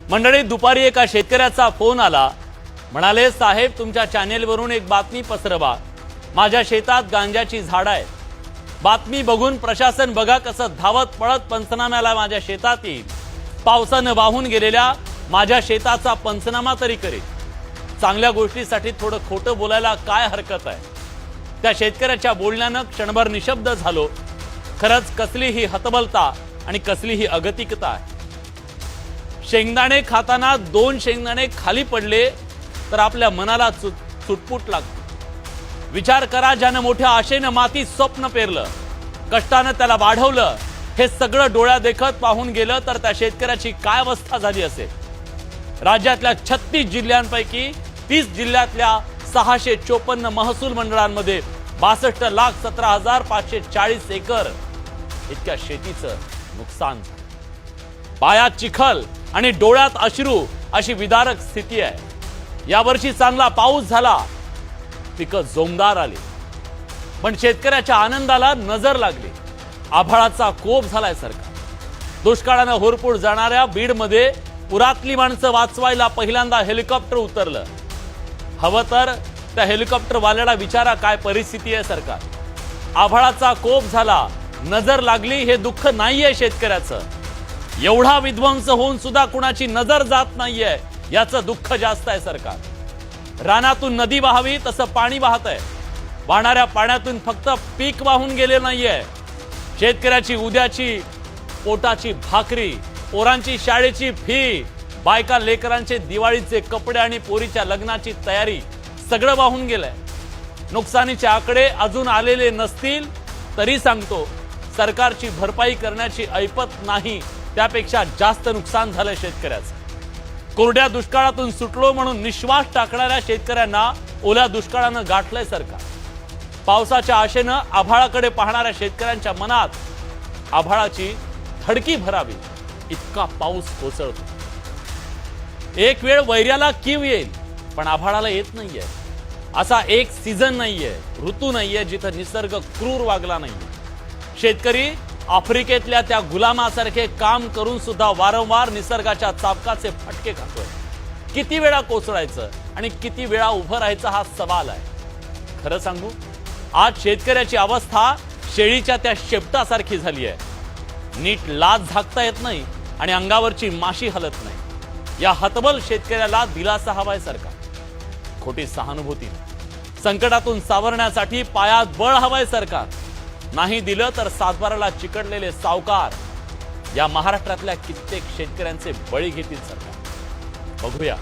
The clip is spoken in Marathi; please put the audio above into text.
मंडळी, दुपारी एका शेतकऱ्याचा फोन आला. म्हणाले, साहेब तुमच्या चॅनेलवरून एक बातमी पसरवा. माझ्या शेतात गांजाची झाडं आहेत. बातमी बघून प्रशासन बघा कसं धावत पळत पंचनाम्याला माझ्या शेतात येईल. पावसानं वाहून गेलेल्या माझ्या शेताचा पंचनामा तरी करेल. चांगल्या गोष्टीसाठी थोडं खोटं बोलायला काय हरकत आहे. त्या शेतकऱ्याच्या बोलण्यानं क्षणभर निशब्द झालो. खरंच कसली ही हतबलता आणि कसली ही अगतिकता आहे. शेंगदाणे खाताना 2 शेंगदाणे खाली पडले तर आपल्या मनाला चुटपुट लागते. विचार करा, ज्यानं मोठ्या आशेनं माती स्वप्न पेरलं, कष्टानं त्याला वाढवलं, हे सगळं डोळ्या देखत पाहून गेलं तर त्या शेतकऱ्याची काय अवस्था झाली असेल. राज्यातल्या 36 जिल्ह्यांपैकी 30 जिल्ह्यातल्या 654 महसूल मंडळांमध्ये 62,17,540 एकर इतक्या शेतीचं नुकसान झालं. पायात चिखल आणि डोळ्यात अश्रू अशी विदारक स्थिती आहे. यावर्षी चांगला पाऊस झाला, पिकं जोमदार आली, पण शेतकऱ्याच्या आनंदाला नजर लागली. आभाळाचा कोप झालाय सरकार. दुष्काळानं होरपूर जाणाऱ्या बीडमध्ये पुरातली माणसं वाचवायला पहिल्यांदा हेलिकॉप्टर उतरलं. हवं तर त्या हेलिकॉप्टरवाल्याला विचारा काय परिस्थिती आहे सरकार. आभाळाचा कोप झाला, नजर लागली, हे दुःख नाहीये शेतकऱ्याचं. एवढा विध्वंस होऊन सुद्धा कुणाची नजर जात नाहीये, याचं दुःख जास्त आहे सरकार. रानातून नदी वाहावी तसं पाणी वाहत आहे. वाहणाऱ्या पाण्यातून फक्त पीक वाहून गेले नाहीये. शेतकऱ्याची उद्याची पोटाची भाकरी, पोरांची शाळेची फी, बायका लेकरांचे दिवाळीचे कपडे आणि पोरीच्या लग्नाची तयारी सगळं वाहून गेलंय. नुकसानीचे आकडे अजून आलेले नसतील तरी सांगतो, सरकारची भरपाई करण्याची ऐपत नाही, त्यापेक्षा जास्त नुकसान झालंय शेतकऱ्याचं. कोरड्या दुष्काळातून सुटलो म्हणून निश्वास टाकणाऱ्या शेतकऱ्यांना ओल्या दुष्काळानं गाठलंय सरकार. पावसाच्या आशेनं आभाळाकडे पाहणाऱ्या शेतकऱ्यांच्या मनात आभाळाची थडकी भरावी इतका पाऊस कोसळतो. एक वेळ वैर्याला कीव येईल, पण आभाळाला येत नाहीये. असा एक सीझन नाहीये, ऋतू नाहीये जिथं निसर्ग क्रूर वागला नाहीये. शेतकरी आफ्रिकेतल्या त्या गुलामासारखे काम करून सुद्धा वारंवार निसर्गाच्या चाबकाचे फटके खातोय. किती वेळा कोसळायचं आणि किती वेळा उभं राहायचं हा सवाल आहे. खरं सांगू, आज शेतकऱ्याची अवस्था शेळीच्या त्या शेपटासारखी झाली आहे. नीट लाज झाकता येत नाही आणि अंगावरची माशी हलत नाही. या हतबल शेतकऱ्याला दिलासा हवाय सरकार. खोटी सहानुभूती, संकटातून सावरण्यासाठी पायात बळ हवाय सरकार. नाही दिलं तर सातबाराला चिकटलेले सावकार या महाराष्ट्रातल्या कित्येक शेतकऱ्यांचे बळी घेतील सरकार. बघूया